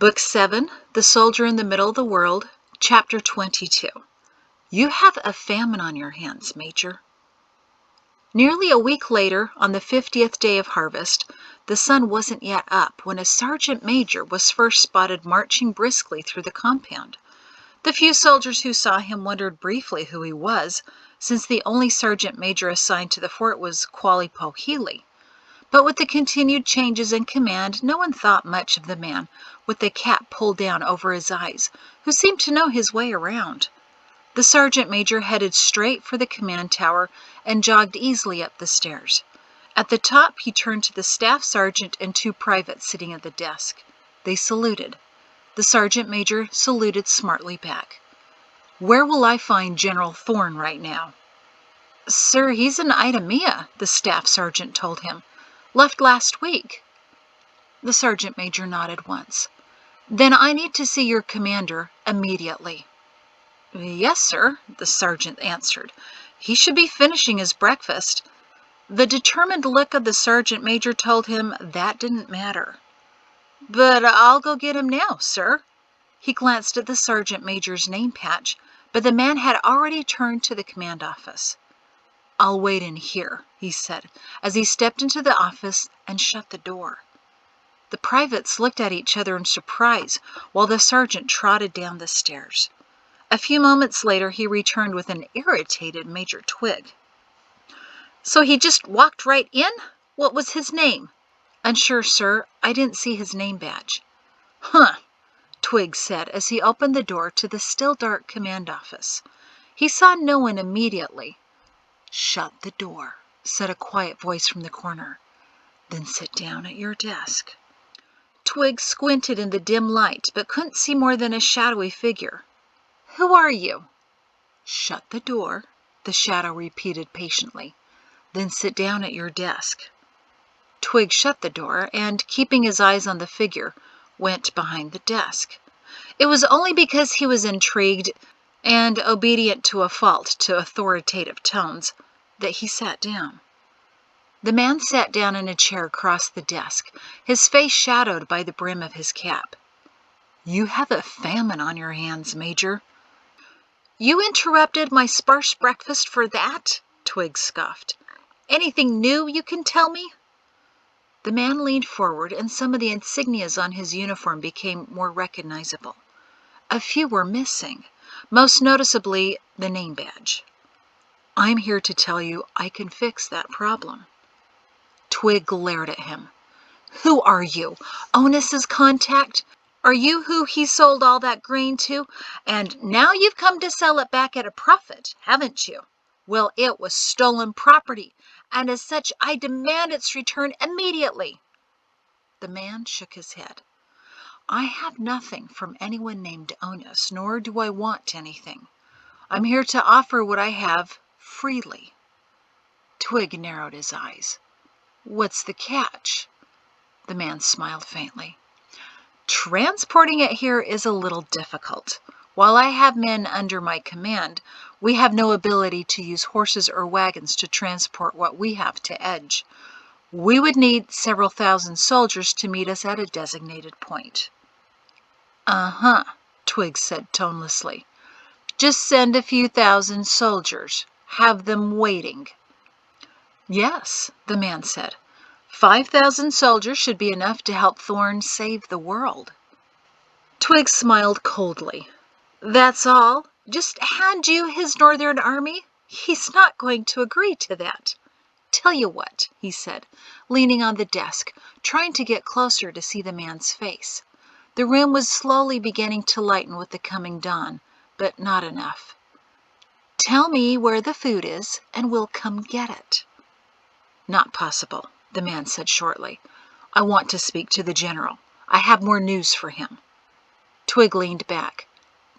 Book 7, The Soldier in the Middle of the World, Chapter 22. You have a famine on your hands, Major. Nearly a week later, on the 50th day of harvest, the sun wasn't yet up when a sergeant major was first spotted marching briskly through the compound. The few soldiers who saw him wondered briefly who he was, since the only sergeant major assigned to the fort was Qualipo Healy. But with the continued changes in command, no one thought much of the man with the cap pulled down over his eyes, who seemed to know his way around. The sergeant major headed straight for the command tower and jogged easily up the stairs. At the top, he turned to the staff sergeant and two privates sitting at the desk. They saluted. The sergeant major saluted smartly back. "Where will I find General Thorne right now?" "Sir, he's in Idemia," the staff sergeant told him. "Left last week." The sergeant major nodded once. "Then I need to see your commander immediately." "Yes, sir," the sergeant answered. "He should be finishing his breakfast." The determined look of the sergeant major told him that didn't matter. "But I'll go get him now, sir." He glanced at the sergeant major's name patch, but the man had already turned to the command office. "I'll wait in here," he said, as he stepped into the office and shut the door. The privates looked at each other in surprise while the sergeant trotted down the stairs. A few moments later, he returned with an irritated Major Twig. "So he just walked right in? What was his name?" "Unsure, sir. I didn't see his name badge." "Huh," Twig said as he opened the door to the still dark command office. He saw no one immediately. "Shut the door," said a quiet voice from the corner. "Then sit down at your desk." Twig squinted in the dim light, but couldn't see more than a shadowy figure. "Who are you?" "Shut the door," the shadow repeated patiently. "Then sit down at your desk." Twig shut the door and, keeping his eyes on the figure, went behind the desk. It was only because he was intrigued and obedient to a fault to authoritative tones that he sat down. The man sat down in a chair across the desk, his face shadowed by the brim of his cap. "You have a famine on your hands, Major." "You interrupted my sparse breakfast for that?" Twig scoffed. "Anything new you can tell me?" The man leaned forward, and some of the insignias on his uniform became more recognizable. A few were missing, most noticeably the name badge. "I'm here to tell you I can fix that problem." Twig glared at him. "Who are you? Onus's contact? Are you who he sold all that grain to? And now you've come to sell it back at a profit, haven't you? Well, it was stolen property, and as such I demand its return immediately." The man shook his head. "I have nothing from anyone named Onus, nor do I want anything. I'm here to offer what I have freely." Twig narrowed his eyes. "What's the catch?" The man smiled faintly. "Transporting it here is a little difficult. While I have men under my command, we have no ability to use horses or wagons to transport what we have to Edge. We would need several thousand soldiers to meet us at a designated point." "Uh-huh," Twig said tonelessly. "Just send a few thousand soldiers. Have them waiting." "Yes," the man said. 5,000 soldiers should be enough to help Thorne save the world." Twig smiled coldly. "That's all? Just hand you his northern army? He's not going to agree to that. Tell you what," he said, leaning on the desk, trying to get closer to see the man's face. The room was slowly beginning to lighten with the coming dawn, but not enough. "Tell me where the food is, and we'll come get it." "Not possible," the man said shortly. "I want to speak to the general. I have more news for him." Twig leaned back.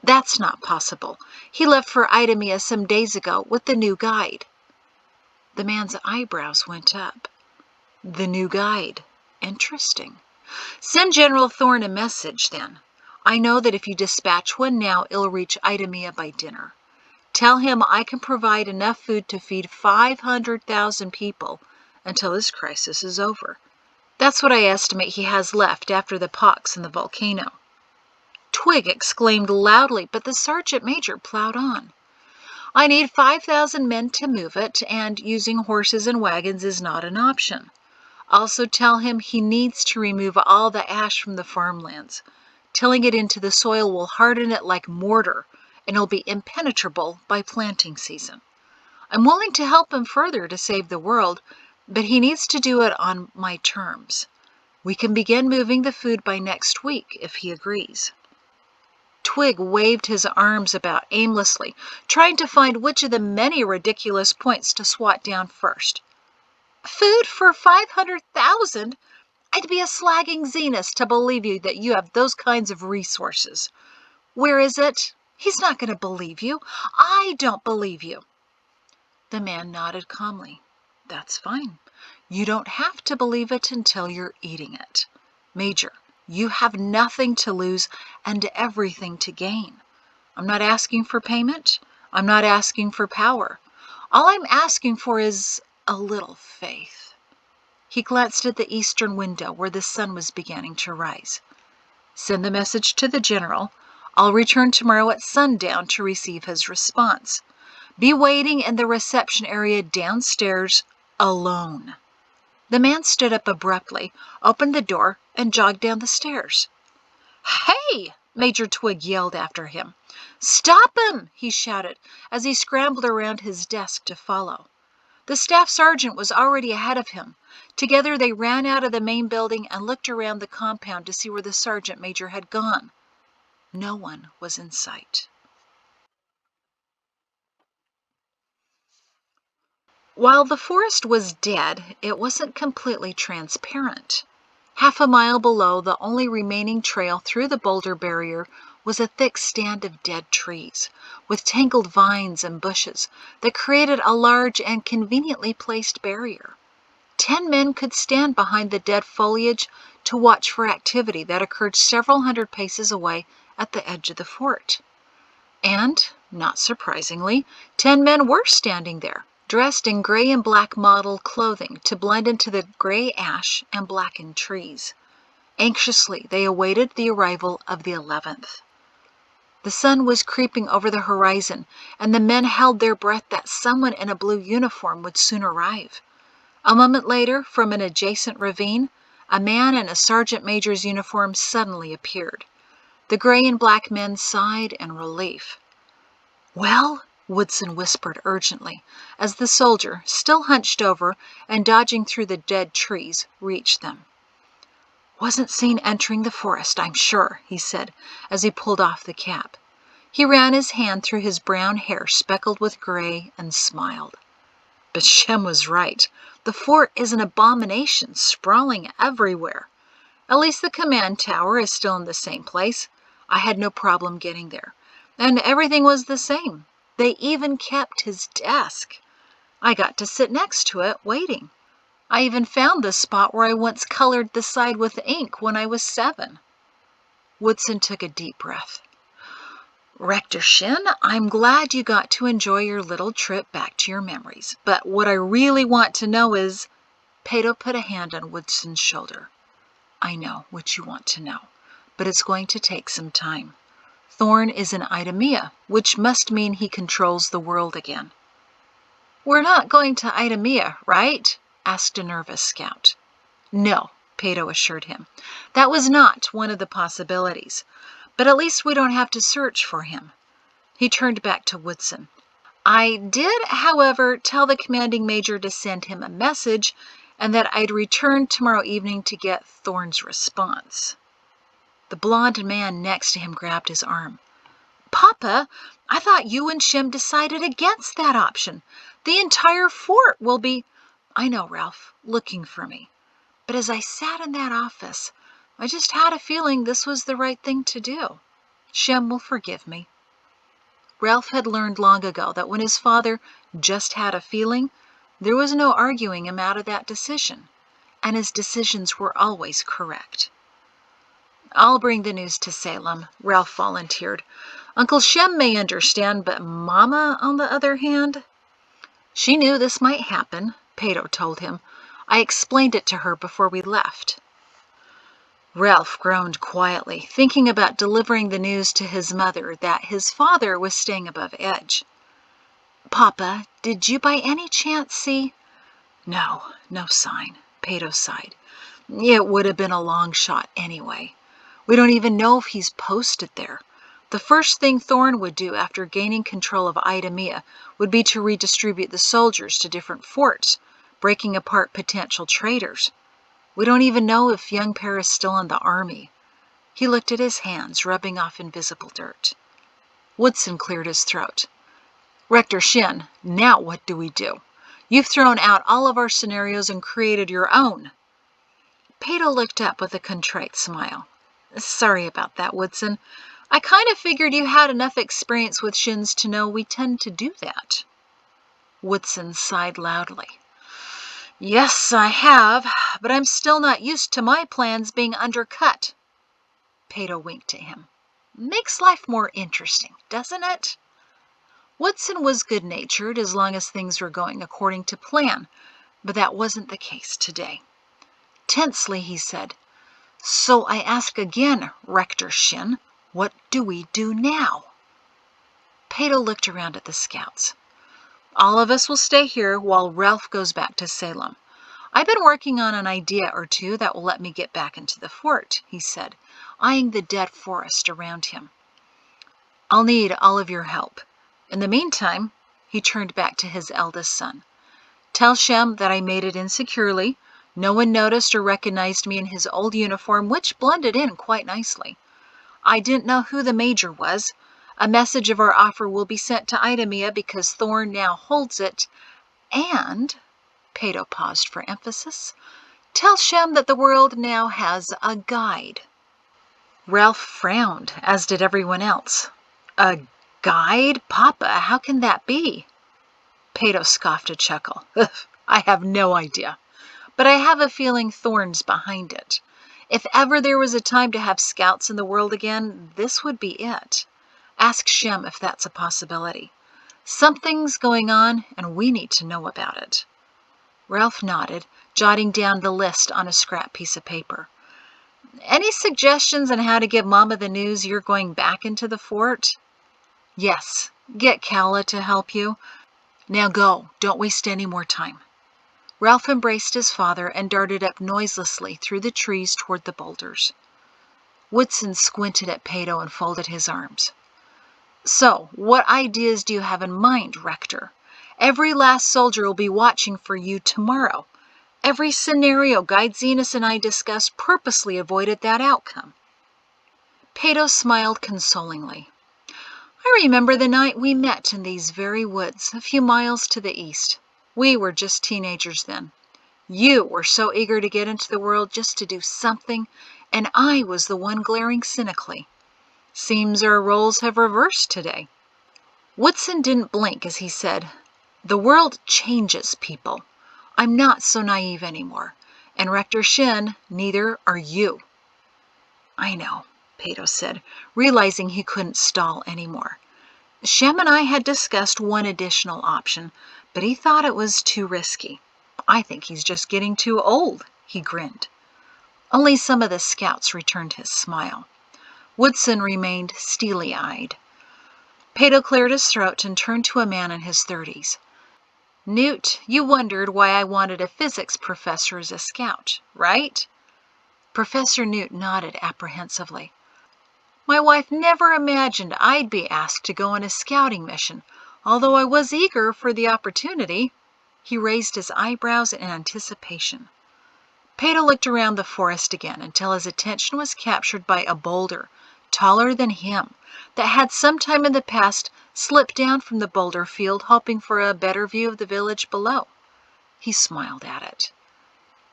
"That's not possible. He left for Idemia some days ago with the new guide." The man's eyebrows went up. "The new guide. Interesting. Send General Thorne a message, then. I know that if you dispatch one now, it'll reach Idemia by dinner. Tell him I can provide enough food to feed 500,000 people until this crisis is over. That's what I estimate he has left after the pox and the volcano." Twig exclaimed loudly, but the sergeant major plowed on. I need 5,000 men to move it, and using horses and wagons is not an option. Also tell him he needs to remove all the ash from the farmlands. Tilling it into the soil will harden it like mortar, and it'll be impenetrable by planting season. I'm willing to help him further to save the world, but he needs to do it on my terms. We can begin moving the food by next week if he agrees. Twig waved his arms about aimlessly, trying to find which of the many ridiculous points to swat down first. Food for 500,000? I'd be a slagging Zenus to believe you that you have those kinds of resources. Where is it? He's not going to believe you. I don't believe you. The man nodded calmly. That's fine. You don't have to believe it until you're eating it. Major, you have nothing to lose and everything to gain. I'm not asking for payment. I'm not asking for power. All I'm asking for is a little faith. He glanced at the eastern window where the sun was beginning to rise. Send the message to the general. I'll return tomorrow at sundown to receive his response. Be waiting in the reception area downstairs alone. The man stood up abruptly, opened the door, and jogged down the stairs. Hey! Major Twig yelled after him. Stop him! He shouted as he scrambled around his desk to follow. The staff sergeant was already ahead of him. Together they ran out of the main building and looked around the compound to see where the sergeant major had gone. No one was in sight. While the forest was dead, it wasn't completely transparent. Half a mile below, the only remaining trail through the boulder barrier was a thick stand of dead trees, with tangled vines and bushes that created a large and conveniently placed barrier. 10 men could stand behind the dead foliage to watch for activity that occurred several hundred paces away at the edge of the fort. And, not surprisingly, 10 men were standing there, dressed in gray and black model clothing to blend into the gray ash and blackened trees. Anxiously, they awaited the arrival of the 11th. The sun was creeping over the horizon, and the men held their breath that someone in a blue uniform would soon arrive. A moment later, from an adjacent ravine, a man in a sergeant major's uniform suddenly appeared. The gray and black men sighed in relief. Well? Woodson whispered urgently, as the soldier, still hunched over and dodging through the dead trees, reached them. Wasn't seen entering the forest, I'm sure, he said, as he pulled off the cap. He ran his hand through his brown hair speckled with gray and smiled. But Shem was right. The fort is an abomination, sprawling everywhere. At least the command tower is still in the same place. I had no problem getting there. And everything was the same. They even kept his desk. I got to sit next to it, waiting. I even found the spot where I once colored the side with ink when I was 7. Woodson took a deep breath. Rector Shin, I'm glad you got to enjoy your little trip back to your memories. But what I really want to know is... Pato put a hand on Woodson's shoulder. I know what you want to know, but it's going to take some time. Thorn is an Idemia, which must mean he controls the world again. We're not going to Idemia, right? Asked a nervous scout. No, Pato assured him. That was not one of the possibilities, but at least we don't have to search for him. He turned back to Woodson. I did, however, tell the commanding major to send him a message and that I'd return tomorrow evening to get Thorn's response. The blond man next to him grabbed his arm. Papa, I thought you and Shem decided against that option. The entire fort will be... I know, Ralph, looking for me. But as I sat in that office, I just had a feeling this was the right thing to do. Shem will forgive me. Ralph had learned long ago that when his father just had a feeling, there was no arguing him out of that decision, and his decisions were always correct. I'll bring the news to Salem, Ralph volunteered. Uncle Shem may understand, but Mama, on the other hand... She knew this might happen, Pato told him. I explained it to her before we left. Ralph groaned quietly, thinking about delivering the news to his mother that his father was staying above Edge. "Papa, did you by any chance see—" "No, no sign," Pato sighed. "It would have been a long shot anyway. We don't even know if he's posted there. The first thing Thorne would do after gaining control of Idemia would be to redistribute the soldiers to different forts, breaking apart potential traitors. We don't even know if young Pear is still in the army." He looked at his hands, rubbing off invisible dirt. Woodson cleared his throat. "Rector Shin, now what do we do? You've thrown out all of our scenarios and created your own." Pato looked up with a contrite smile. "Sorry about that, Woodson. I kind of figured you had enough experience with Shins to know we tend to do that." Woodson sighed loudly. "Yes, I have, but I'm still not used to my plans being undercut." Pato winked at him. "Makes life more interesting, doesn't it?" Woodson was good-natured as long as things were going according to plan, but that wasn't the case today. Tensely, he said, "So I ask again, Rector Shin, what do we do now?" Pato looked around at the scouts. "All of us will stay here while Ralph goes back to Salem. I've been working on an idea or two that will let me get back into the fort," he said, eyeing the dead forest around him. "I'll need all of your help. In the meantime," he turned back to his eldest son, "tell Shem that I made it in securely. No one noticed or recognized me in his old uniform, which blended in quite nicely. I didn't know who the major was. A message of our offer will be sent to Idemia because Thorne now holds it. And," Pato paused for emphasis, "tell Shem that the world now has a guide." Ralph frowned, as did everyone else. "A guide? Papa, how can that be?" Pato scoffed a chuckle. "I have no idea, but I have a feeling Thorne's behind it. If ever there was a time to have scouts in the world again, this would be it. Ask Shem if that's a possibility. Something's going on, and we need to know about it." Ralph nodded, jotting down the list on a scrap piece of paper. "Any suggestions on how to give Mama the news you're going back into the fort?" "Yes, get Calla to help you. Now go, don't waste any more time." Ralph embraced his father and darted up noiselessly through the trees toward the boulders. Woodson squinted at Pato and folded his arms. "So, what ideas do you have in mind, Rector? Every last soldier will be watching for you tomorrow. Every scenario Guide Zenas and I discussed purposely avoided that outcome." Pato smiled consolingly. "I remember the night we met in these very woods, a few miles to the east. We were just teenagers then. You were so eager to get into the world just to do something, and I was the one glaring cynically. Seems our roles have reversed today." Woodson didn't blink as he said, "The world changes people. I'm not so naive anymore. And Rector Shin, neither are you." "I know," Pato said, realizing he couldn't stall anymore. "Shem and I had discussed one additional option, but he thought it was too risky. I think he's just getting too old," he grinned. Only some of the scouts returned his smile. Woodson remained steely-eyed. Pato cleared his throat and turned to a man in his 30s. "Newt, you wondered why I wanted a physics professor as a scout, right?" Professor Newt nodded apprehensively. "My wife never imagined I'd be asked to go on a scouting mission, although I was eager for the opportunity." He raised his eyebrows in anticipation. Pato looked around the forest again until his attention was captured by a boulder, taller than him, that had sometime in the past slipped down from the boulder field, hoping for a better view of the village below. He smiled at it.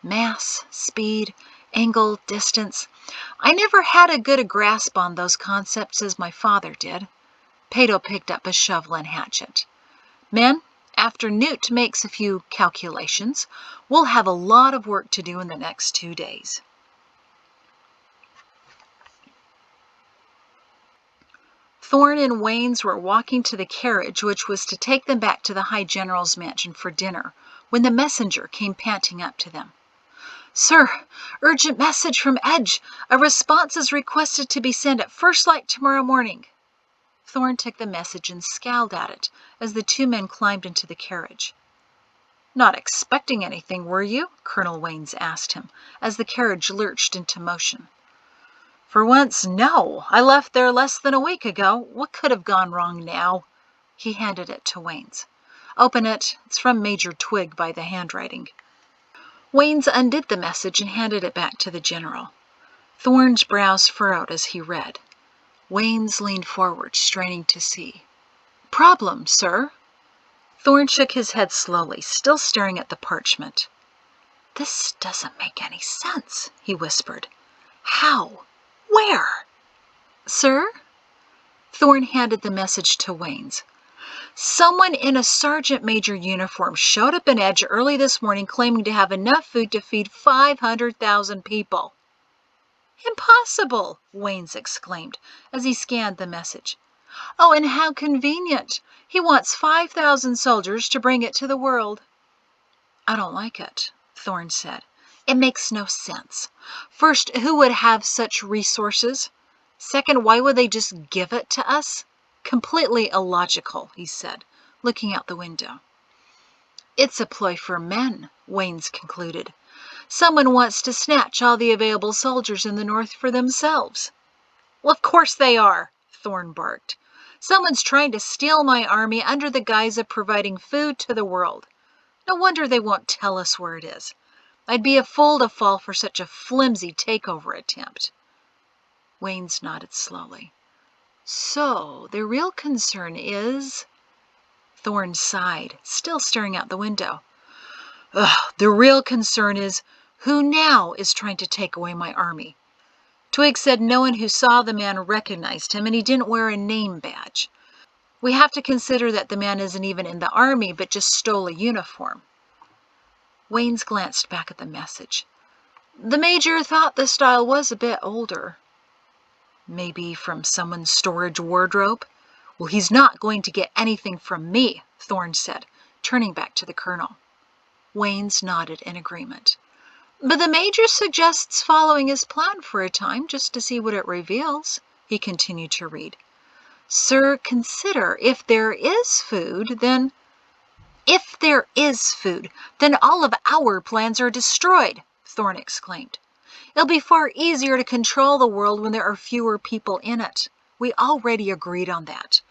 Mass, speed, angle, distance. I never had as good a grasp on those concepts as my father did. Pato picked up a shovel and hatchet. "Men, after Newt makes a few calculations, we'll have a lot of work to do in the next 2 days." Thorne and Waynes were walking to the carriage which was to take them back to the High General's mansion for dinner when the messenger came panting up to them. Sir, urgent message from Edge. A response is requested to be sent at first light tomorrow morning. Thorn took the message and scowled at it as the two men climbed into the carriage. Not expecting anything, were you? Colonel Waynes asked him as the carriage lurched into motion. For once, no. I left there less than a week ago. What could have gone wrong now? He handed it to Waynes. Open it. It's from Major Twig by the handwriting. Waynes undid the message and handed it back to the general. Thorn's brows furrowed as he read. Waynes leaned forward, straining to see. Problem, sir? Thorn shook his head slowly, still staring at the parchment. This doesn't make any sense, he whispered. How? Where? Sir? Thorn handed the message to Waynes. Someone in a sergeant major uniform showed up in Edge early this morning claiming to have enough food to feed 500,000 people. Impossible, Waynes exclaimed as he scanned the message. Oh, and how convenient. He wants 5,000 soldiers to bring it to the world. I don't like it, Thorn said. It makes no sense. First, who would have such resources? Second, why would they just give it to us? Completely illogical, he said, looking out the window. It's a ploy for men, Waynes concluded. Someone wants to snatch all the available soldiers in the North for themselves. Well, of course they are, Thorn barked. Someone's trying to steal my army under the guise of providing food to the world. No wonder they won't tell us where it is. I'd be a fool to fall for such a flimsy takeover attempt. Waynes nodded slowly. So, the real concern is... Thorn sighed, still staring out the window. The real concern is, who now is trying to take away my army? Twig said no one who saw the man recognized him, and he didn't wear a name badge. We have to consider that the man isn't even in the army, but just stole a uniform. Waynes glanced back at the message. The major thought the style was a bit older. Maybe from someone's storage wardrobe? Well, he's not going to get anything from me, Thorn said, turning back to the colonel. Waynes nodded in agreement. But the major suggests following his plan for a time just to see what it reveals, he continued to read. Sir, consider, if there is food, then all of our plans are destroyed, Thorn exclaimed. It'll be far easier to control the world when there are fewer people in it. We already agreed on that.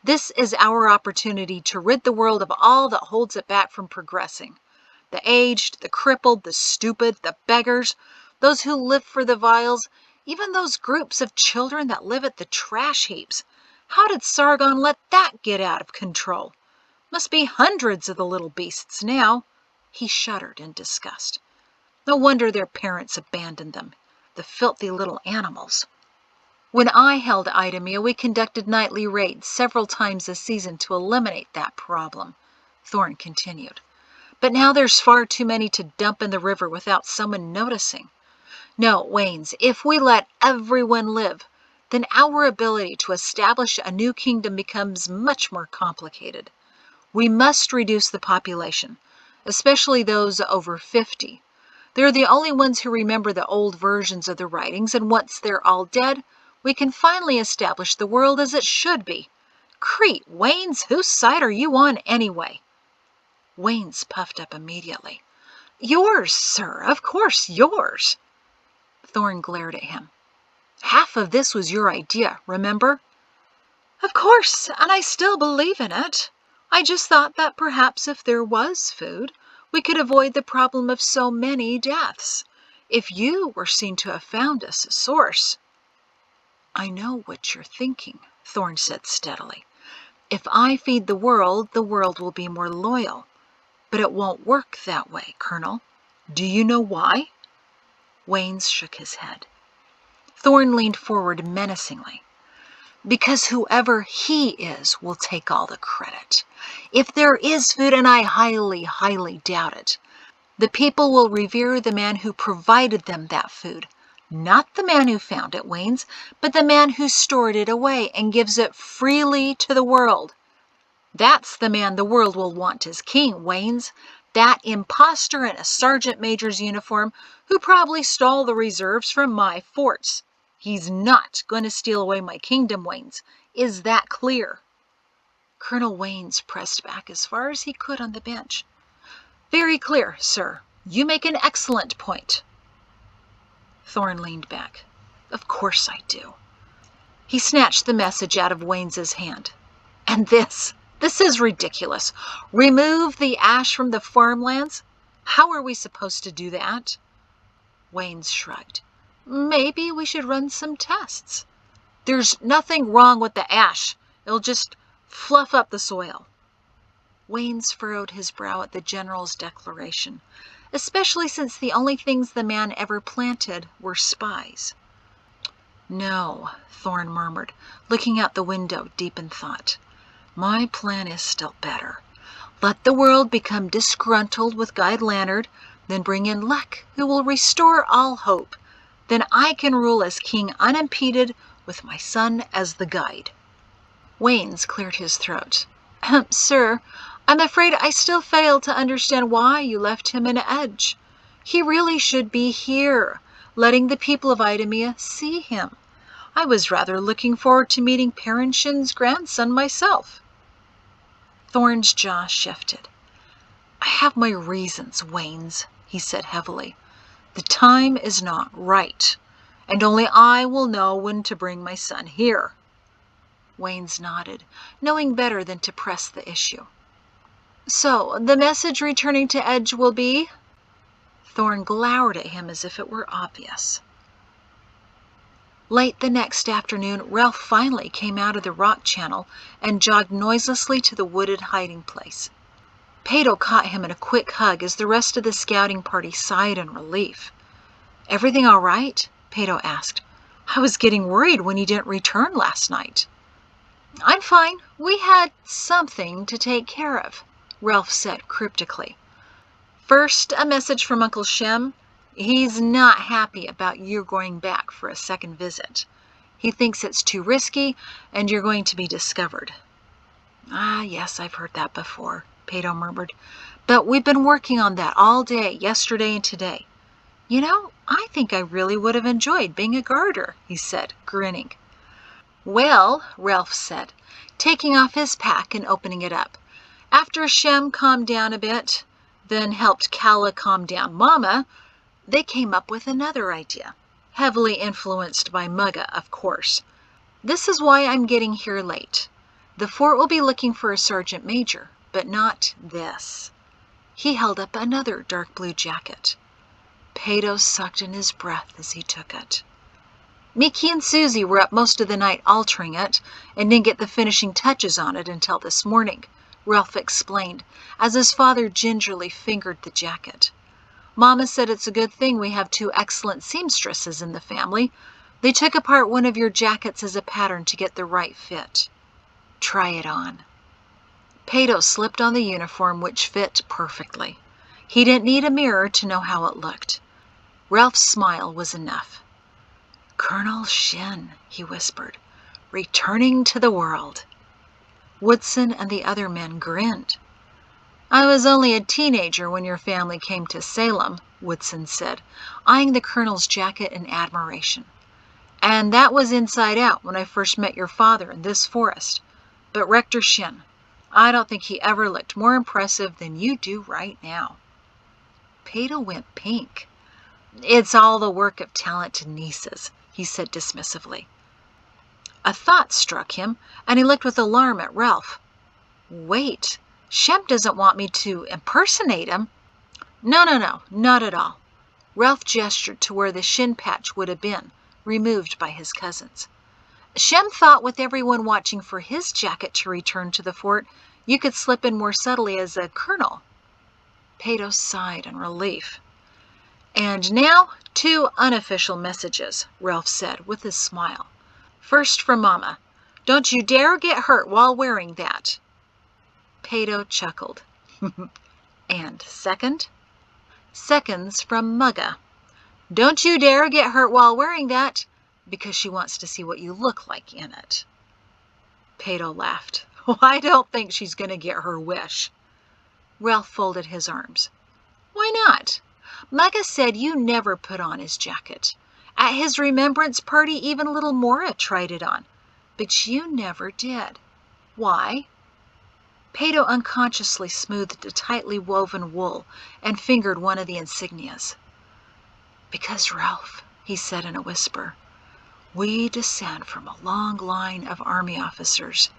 This is our opportunity to rid the world of all that holds it back from progressing. The aged, the crippled, the stupid, the beggars, those who live for the vials, even those groups of children that live at the trash heaps. How did Sargon let that get out of control? Must be hundreds of the little beasts now. He shuddered in disgust. No wonder their parents abandoned them, the filthy little animals. When I held Idemia, we conducted nightly raids several times a season to eliminate that problem, Thorn continued. But now there's far too many to dump in the river without someone noticing. No, Waynes, if we let everyone live, then our ability to establish a new kingdom becomes much more complicated. We must reduce the population, especially those over 50. They're the only ones who remember the old versions of the writings, and once they're all dead, we can finally establish the world as it should be. Crete, Waynes, whose side are you on anyway? Waynes puffed up immediately. Yours, sir, of course, yours. Thorn glared at him. Half of this was your idea, remember? Of course, and I still believe in it. I just thought that perhaps if there was food, we could avoid the problem of so many deaths. If you were seen to have found us a source. I know what you're thinking, Thorn said steadily. If I feed the world will be more loyal. But it won't work that way, Colonel. Do you know why? Waynes shook his head. Thorn leaned forward menacingly. Because whoever he is will take all the credit. If there is food, and I highly, highly doubt it, the people will revere the man who provided them that food. Not the man who found it, Waynes, but the man who stored it away and gives it freely to the world. That's the man the world will want as king, Waynes. That imposter in a sergeant major's uniform who probably stole the reserves from my forts. He's not going to steal away my kingdom, Waynes. Is that clear? Colonel Waynes pressed back as far as he could on the bench. Very clear, sir. You make an excellent point. Thorne leaned back. Of course I do. He snatched the message out of Waynes's hand. And this is ridiculous. Remove the ash from the farmlands? How are we supposed to do that? Waynes shrugged. Maybe we should run some tests. There's nothing wrong with the ash. It'll just fluff up the soil. Waynes furrowed his brow at the general's declaration, especially since the only things the man ever planted were spies. No, Thorne murmured, looking out the window deep in thought. My plan is still better. Let the world become disgruntled with Guy Leonard, then bring in luck, who will restore all hope. Then I can rule as king unimpeded, with my son as the guide. Waynes cleared his throat. Sir, I'm afraid I still fail to understand why you left him in Edge. He really should be here, letting the people of Idemia see him. I was rather looking forward to meeting Perrinshin's grandson myself. Thorne's jaw shifted. I have my reasons, Waynes, he said heavily. The time is not right, and only I will know when to bring my son here. Waynes nodded, knowing better than to press the issue. So, the message returning to Edge will be? Thorne glowered at him as if it were obvious. Late the next afternoon, Ralph finally came out of the rock channel and jogged noiselessly to the wooded hiding place. Pato caught him in a quick hug as the rest of the scouting party sighed in relief. Everything all right? Pato asked. I was getting worried when you didn't return last night. I'm fine. We had something to take care of, Ralph said cryptically. First, a message from Uncle Shem. He's not happy about you going back for a second visit. He thinks it's too risky, and you're going to be discovered. Ah, yes, I've heard that before, Pato murmured. But we've been working on that all day, yesterday and today. You know, I think I really would have enjoyed being a garter, he said, grinning. Well, Ralph said, taking off his pack and opening it up. After Shem calmed down a bit, then helped Kala calm down Mama, they came up with another idea, heavily influenced by Mugga, of course. This is why I'm getting here late. The fort will be looking for a sergeant major, but not this. He held up another dark blue jacket. Pato sucked in his breath as he took it. Mickey and Susie were up most of the night altering it, and didn't get the finishing touches on it until this morning, Ralph explained, as his father gingerly fingered the jacket. Mama said it's a good thing we have two excellent seamstresses in the family. They took apart one of your jackets as a pattern to get the right fit. Try it on. Pato slipped on the uniform, which fit perfectly. He didn't need a mirror to know how it looked. Ralph's smile was enough. Colonel Shin, he whispered, returning to the world. Woodson and the other men grinned. I was only a teenager when your family came to Salem, Woodson said, eyeing the colonel's jacket in admiration. And that was inside out when I first met your father in this forest. But Rector Shin, I don't think he ever looked more impressive than you do right now. Pato went pink. It's all the work of talented nieces, he said dismissively. A thought struck him, and he looked with alarm at Ralph. Wait, Shem doesn't want me to impersonate him. No, not at all. Ralph gestured to where the shin patch would have been, removed by his cousins. Shem thought with everyone watching for his jacket to return to the fort, you could slip in more subtly as a colonel. Pato sighed in relief. And now, 2 unofficial messages, Ralph said with a smile. First from Mama. Don't you dare get hurt while wearing that. Pato chuckled. And second? Second's from Mugga. Don't you dare get hurt while wearing that, because she wants to see what you look like in it. Pato laughed. I don't think she's going to get her wish. Ralph folded his arms. Why not? Mugga said you never put on his jacket. At his remembrance party, even little Mora tried it on. But you never did. Why? Pato unconsciously smoothed the tightly woven wool and fingered one of the insignias. Because, Ralph, he said in a whisper, we descend from a long line of army officers.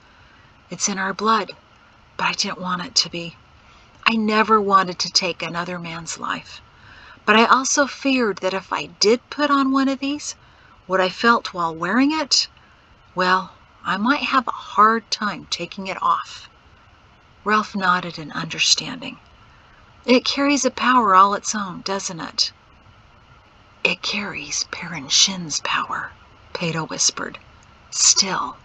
It's in our blood, but I didn't want it to be. I never wanted to take another man's life. But I also feared that if I did put on one of these, what I felt while wearing it, well, I might have a hard time taking it off. Ralph nodded in understanding. It carries a power all its own, doesn't it? It carries Perrin Shin's power, Pato whispered. Still.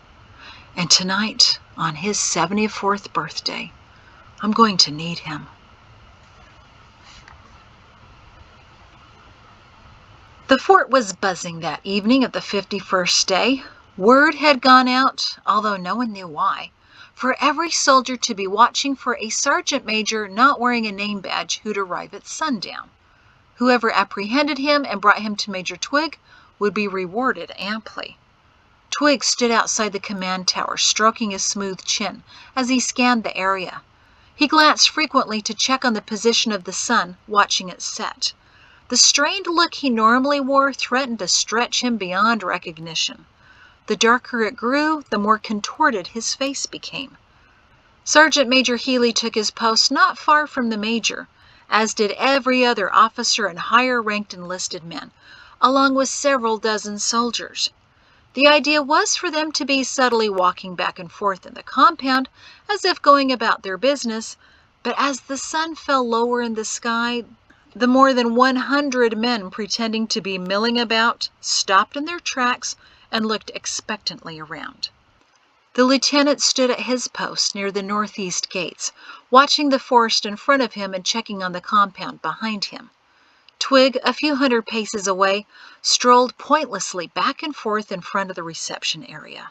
And tonight, on his 74th birthday, I'm going to need him. The fort was buzzing that evening of the 51st day. Word had gone out, although no one knew why, for every soldier to be watching for a sergeant major not wearing a name badge who'd arrive at sundown. Whoever apprehended him and brought him to Major Twig would be rewarded amply. Twig stood outside the command tower, stroking his smooth chin as he scanned the area. He glanced frequently to check on the position of the sun, watching it set. The strained look he normally wore threatened to stretch him beyond recognition. The darker it grew, the more contorted his face became. Sergeant Major Healy took his post not far from the major, as did every other officer and higher-ranked enlisted men, along with several dozen soldiers. The idea was for them to be subtly walking back and forth in the compound, as if going about their business, but as the sun fell lower in the sky, the more than 100 men pretending to be milling about stopped in their tracks and looked expectantly around. The lieutenant stood at his post near the northeast gates, watching the forest in front of him and checking on the compound behind him. Twig, a few hundred paces away, strolled pointlessly back and forth in front of the reception area.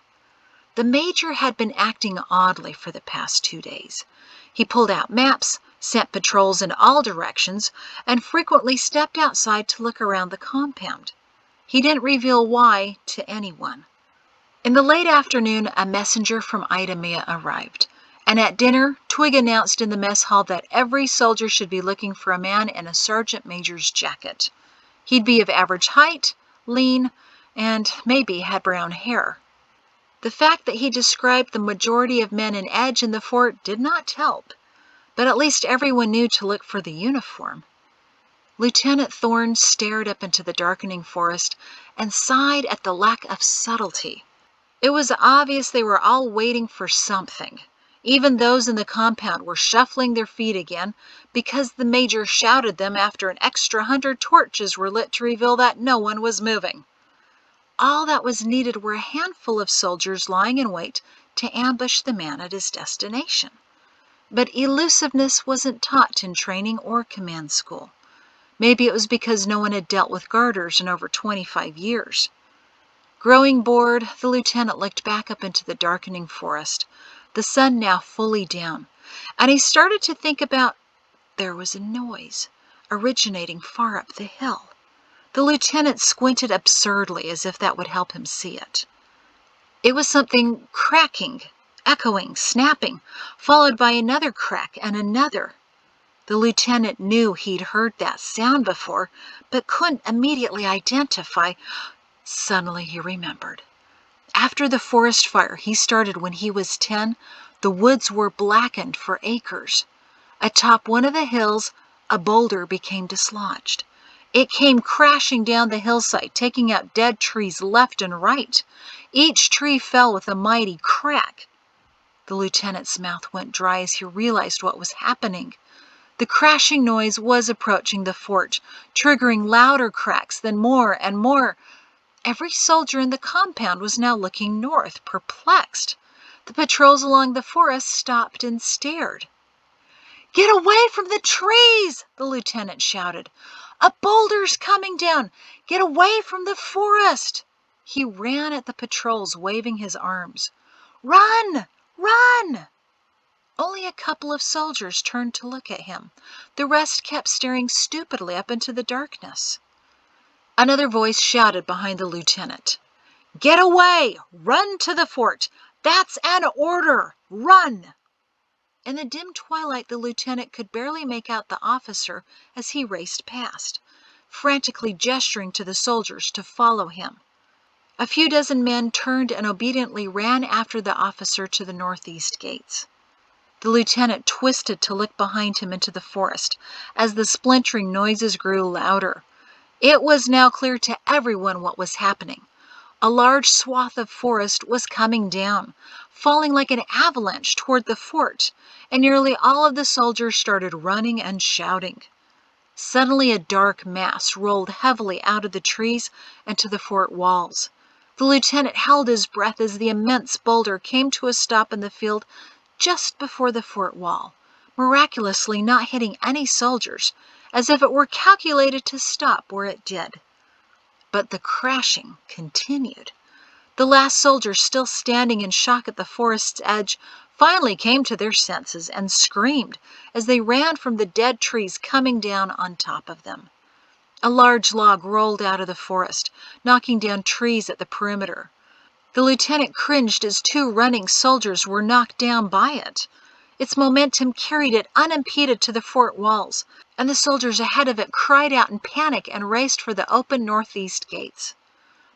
The major had been acting oddly for the past 2 days. He pulled out maps, sent patrols in all directions, and frequently stepped outside to look around the compound. He didn't reveal why to anyone. In the late afternoon, a messenger from Idamia arrived, and at dinner, Twig announced in the mess hall that every soldier should be looking for a man in a sergeant major's jacket. He'd be of average height, lean, and maybe had brown hair. The fact that he described the majority of men in edge in the fort did not help, but at least everyone knew to look for the uniform. Lieutenant Thorne stared up into the darkening forest and sighed at the lack of subtlety. It was obvious they were all waiting for something. Even those in the compound were shuffling their feet again because the major shouted them after an extra 100 torches were lit to reveal that no one was moving. All that was needed were a handful of soldiers lying in wait to ambush the man at his destination. But elusiveness wasn't taught in training or command school. Maybe it was because no one had dealt with garters in over 25 years. Growing bored, the lieutenant looked back up into the darkening forest, the sun now fully down, and he started to think about. There was a noise, originating far up the hill. The lieutenant squinted absurdly as if that would help him see it. It was something cracking, echoing, snapping, followed by another crack and another. The lieutenant knew he'd heard that sound before, but couldn't immediately identify. Suddenly he remembered. After the forest fire he started when he was 10, the woods were blackened for acres. Atop one of the hills, a boulder became dislodged. It came crashing down the hillside, taking out dead trees left and right. Each tree fell with a mighty crack. The lieutenant's mouth went dry as he realized what was happening. The crashing noise was approaching the fort, triggering louder cracks, then more and more. Every soldier in the compound was now looking north, perplexed. The patrols along the forest stopped and stared. "Get away from the trees!" the lieutenant shouted. "A boulder's coming down! Get away from the forest!" He ran at the patrols, waving his arms. "Run! Run!" Only a couple of soldiers turned to look at him. The rest kept staring stupidly up into the darkness. Another voice shouted behind the lieutenant. "Get away! Run to the fort! That's an order! Run!" In the dim twilight, the lieutenant could barely make out the officer as he raced past, frantically gesturing to the soldiers to follow him. A few dozen men turned and obediently ran after the officer to the northeast gates. The lieutenant twisted to look behind him into the forest as the splintering noises grew louder. It was now clear to everyone what was happening. A large swath of forest was coming down, falling like an avalanche toward the fort, and nearly all of the soldiers started running and shouting. Suddenly a dark mass rolled heavily out of the trees and to the fort walls. The lieutenant held his breath as the immense boulder came to a stop in the field just before the fort wall, miraculously not hitting any soldiers, as if it were calculated to stop where it did. But the crashing continued. The last soldiers, still standing in shock at the forest's edge, finally came to their senses and screamed as they ran from the dead trees coming down on top of them. A large log rolled out of the forest, knocking down trees at the perimeter. The lieutenant cringed as two running soldiers were knocked down by it. Its momentum carried it unimpeded to the fort walls, and the soldiers ahead of it cried out in panic and raced for the open northeast gates.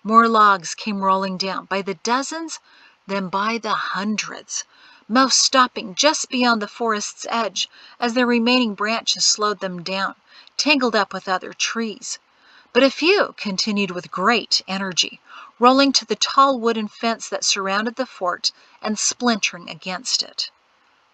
More logs came rolling down, by the dozens, then by the hundreds, most stopping just beyond the forest's edge as their remaining branches slowed them down, tangled up with other trees. But a few continued with great energy, rolling to the tall wooden fence that surrounded the fort and splintering against it.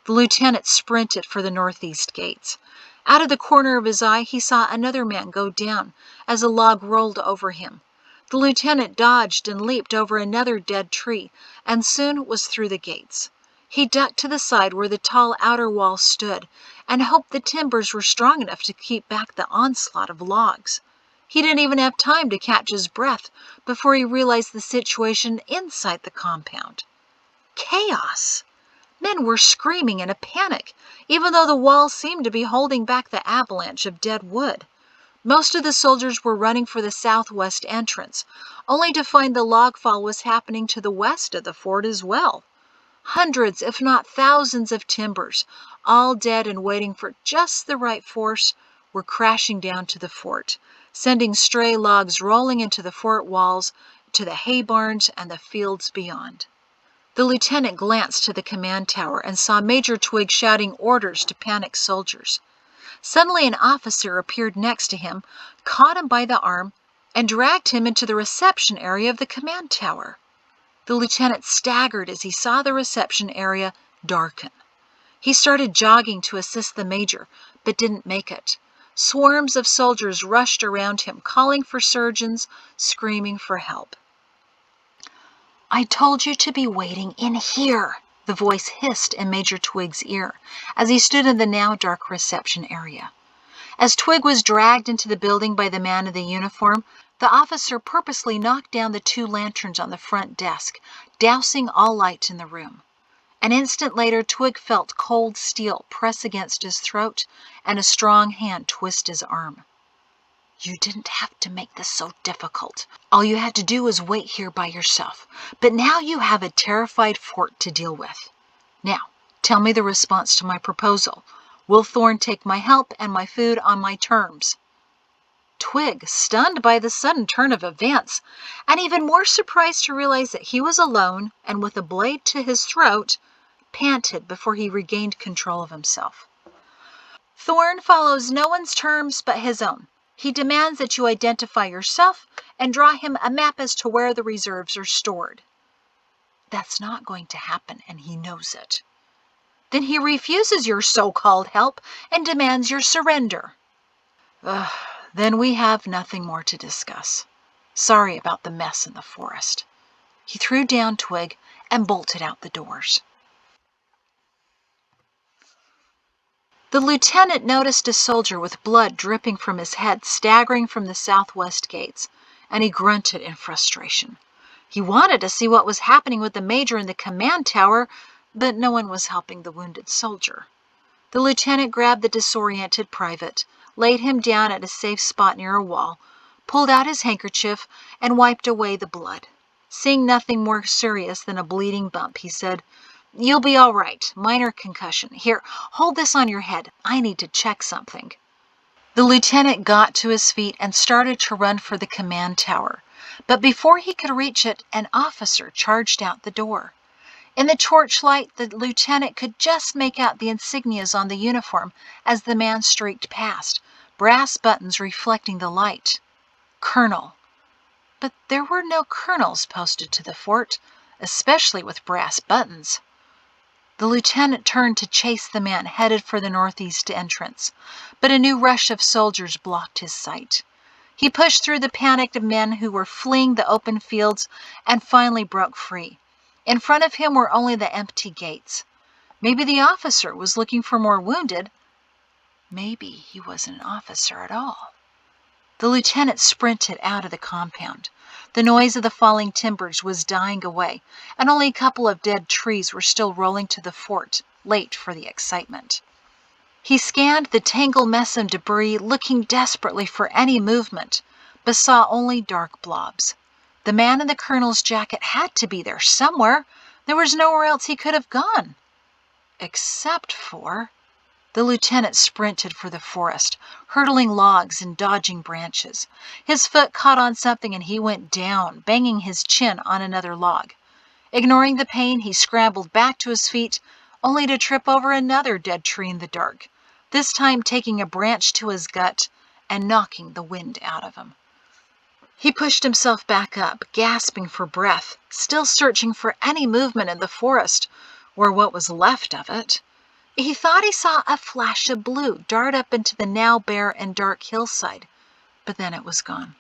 The lieutenant sprinted for the northeast gates. Out of the corner of his eye, he saw another man go down as a log rolled over him. The lieutenant dodged and leaped over another dead tree, and soon was through the gates. He ducked to the side where the tall outer wall stood, and hoped the timbers were strong enough to keep back the onslaught of logs. He didn't even have time to catch his breath before he realized the situation inside the compound. Chaos! Men were screaming in a panic, even though the walls seemed to be holding back the avalanche of dead wood. Most of the soldiers were running for the southwest entrance, only to find the log fall was happening to the west of the fort as well. Hundreds, if not thousands of timbers, all dead and waiting for just the right force, were crashing down to the fort, sending stray logs rolling into the fort walls, to the hay barns and the fields beyond. The lieutenant glanced to the command tower and saw Major Twig shouting orders to panicked soldiers. Suddenly an officer appeared next to him, caught him by the arm, and dragged him into the reception area of the command tower. The lieutenant staggered as he saw the reception area darken. He started jogging to assist the major, but didn't make it. Swarms of soldiers rushed around him, calling for surgeons, screaming for help. "I told you to be waiting in here," the voice hissed in Major Twig's ear as he stood in the now dark reception area. As Twig was dragged into the building by the man in the uniform, the officer purposely knocked down the two lanterns on the front desk, dousing all light in the room. An instant later, Twig felt cold steel press against his throat and a strong hand twist his arm. "You didn't have to make this so difficult. All you had to do was wait here by yourself. But now you have a terrified fort to deal with. Now, tell me the response to my proposal. Will Thorn take my help and my food on my terms?" Twig, stunned by the sudden turn of events, and even more surprised to realize that he was alone and with a blade to his throat, panted before he regained control of himself. "Thorn follows no one's terms but his own. He demands that you identify yourself and draw him a map as to where the reserves are stored." "That's not going to happen, and he knows it." "Then he refuses your so-called help and demands your surrender." Then we have nothing more to discuss. Sorry about the mess in the forest." He threw down Twig and bolted out the doors. The lieutenant noticed a soldier with blood dripping from his head staggering from the southwest gates, and he grunted in frustration. He wanted to see what was happening with the major in the command tower, but no one was helping the wounded soldier. The lieutenant grabbed the disoriented private, laid him down at a safe spot near a wall, pulled out his handkerchief, and wiped away the blood. Seeing nothing more serious than a bleeding bump, he said, "You'll be all right. Minor concussion. Here, hold this on your head. I need to check something." The lieutenant got to his feet and started to run for the command tower. But before he could reach it, an officer charged out the door. In the torchlight, the lieutenant could just make out the insignias on the uniform as the man streaked past, brass buttons reflecting the light. Colonel. But there were no colonels posted to the fort, especially with brass buttons. The lieutenant turned to chase the man headed for the northeast entrance, but a new rush of soldiers blocked his sight. He pushed through the panicked men who were fleeing the open fields and finally broke free. In front of him were only the empty gates. Maybe the officer was looking for more wounded. Maybe he wasn't an officer at all. The lieutenant sprinted out of the compound. The noise of the falling timbers was dying away, and only a couple of dead trees were still rolling to the fort, late for the excitement. He scanned the tangled mess of debris, looking desperately for any movement, but saw only dark blobs. The man in the colonel's jacket had to be there somewhere. There was nowhere else he could have gone. Except for... The lieutenant sprinted for the forest, hurdling logs and dodging branches. His foot caught on something and he went down, banging his chin on another log. Ignoring the pain, he scrambled back to his feet, only to trip over another dead tree in the dark, this time taking a branch to his gut and knocking the wind out of him. He pushed himself back up, gasping for breath, still searching for any movement in the forest, or what was left of it. He thought he saw a flash of blue dart up into the now bare and dark hillside, but then it was gone.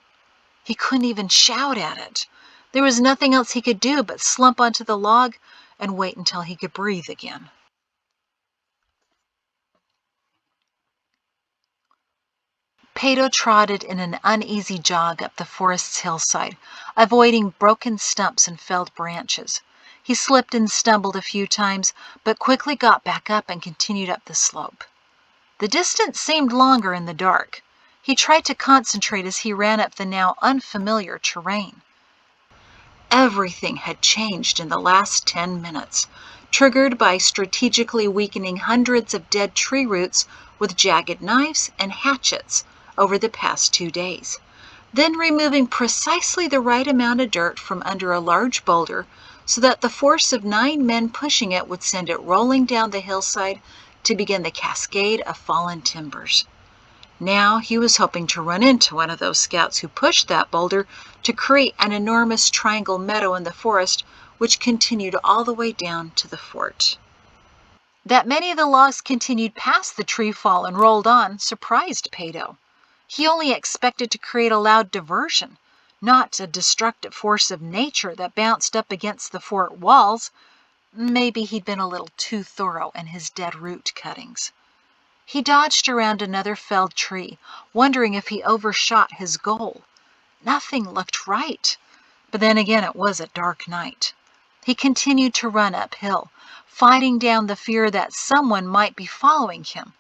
He couldn't even shout at it. There was nothing else he could do but slump onto the log and wait until he could breathe again. Pato trotted in an uneasy jog up the forest's hillside, avoiding broken stumps and felled branches. He slipped and stumbled a few times, but quickly got back up and continued up the slope. The distance seemed longer in the dark. He tried to concentrate as he ran up the now unfamiliar terrain. Everything had changed in the last 10 minutes, triggered by strategically weakening hundreds of dead tree roots with jagged knives and hatchets over the past 2 days, then removing precisely the right amount of dirt from under a large boulder so that the force of 9 men pushing it would send it rolling down the hillside to begin the cascade of fallen timbers. Now he was hoping to run into one of those scouts who pushed that boulder to create an enormous triangle meadow in the forest which continued all the way down to the fort. That many of the logs continued past the tree fall and rolled on surprised Pato. He only expected to create a loud diversion, not a destructive force of nature that bounced up against the fort walls. Maybe he'd been a little too thorough in his dead root cuttings. He dodged around another felled tree, wondering if he overshot his goal. Nothing looked right, but then again it was a dark night. He continued to run uphill, fighting down the fear that someone might be following him,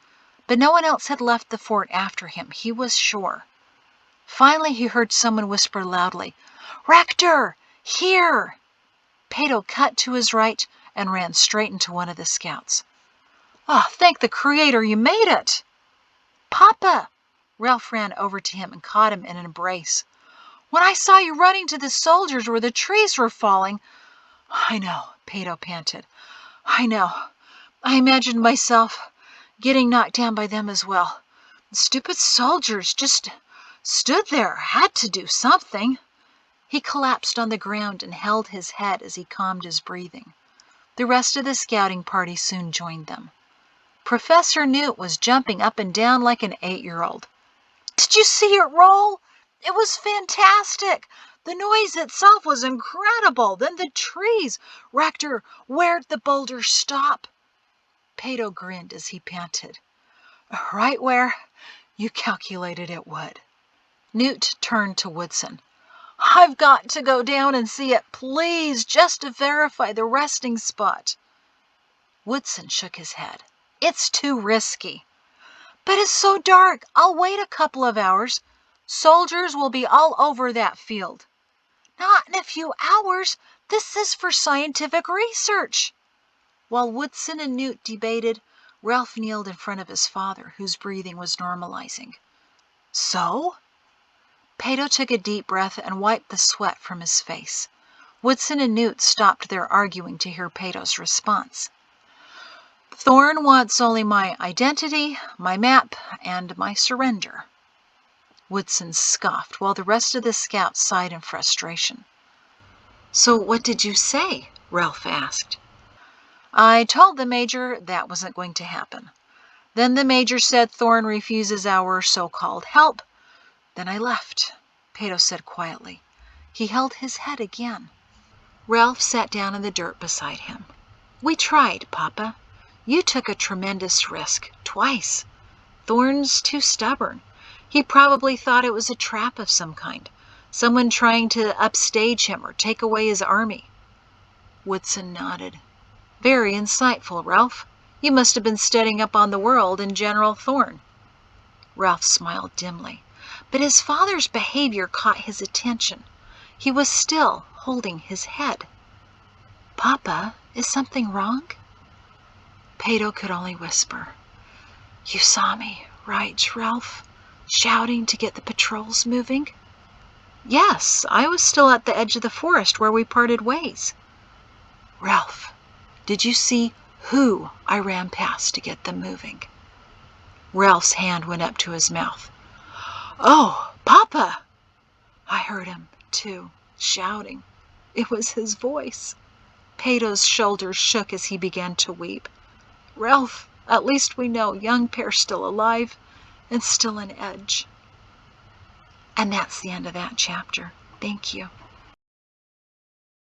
but no one else had left the fort after him, he was sure. Finally he heard someone whisper loudly, "Rector, here!" Pato cut to his right and ran straight into one of the scouts. "Oh, thank the Creator you made it!" "Papa!" Ralph ran over to him and caught him in an embrace. "When I saw you running to the soldiers where the trees were falling—" "I know," Pato panted. "I know. I imagined myself getting knocked down by them as well. The stupid soldiers just stood there, had to do something." He collapsed on the ground and held his head as he calmed his breathing. The rest of the scouting party soon joined them. Professor Newt was jumping up and down like an 8-year-old. "Did you see it roll? It was fantastic. The noise itself was incredible. Then the trees. Rector, where'd the boulder stop?" Pato grinned as he panted. "Right where you calculated it would." Newt turned to Woodson. "I've got to go down and see it, please, just to verify the resting spot." Woodson shook his head. It's too risky. But it's so dark. I'll wait a couple of hours. Soldiers will be all over that field. Not in a few hours. This is for scientific research. While Woodson and Newt debated, Ralph kneeled in front of his father, whose breathing was normalizing. So? Pato took a deep breath and wiped the sweat from his face. Woodson and Newt stopped their arguing to hear Pato's response. Thorn wants only my identity, my map, and my surrender. Woodson scoffed, while the rest of the scouts sighed in frustration. So what did you say? Ralph asked. I told the Major that wasn't going to happen. Then the Major said Thorn refuses our so-called help. Then I left, Pato said quietly. He held his head again. Ralph sat down in the dirt beside him. We tried, Papa. You took a tremendous risk, twice. Thorn's too stubborn. He probably thought it was a trap of some kind, someone trying to upstage him or take away his army. Woodson nodded. Very insightful, Ralph. You must have been studying up on the world and General Thorn. Ralph smiled dimly, but his father's behavior caught his attention. He was still holding his head. Papa, is something wrong? Pato could only whisper. You saw me, right, Ralph? Shouting to get the patrols moving? Yes, I was still at the edge of the forest where we parted ways. Ralph, did you see who I ran past to get them moving? Ralph's hand went up to his mouth. Oh, Papa! I heard him, too, shouting. It was his voice. Pato's shoulders shook as he began to weep. Ralph, at least we know young Pear's still alive and still an edge. And that's the end of that chapter. Thank you.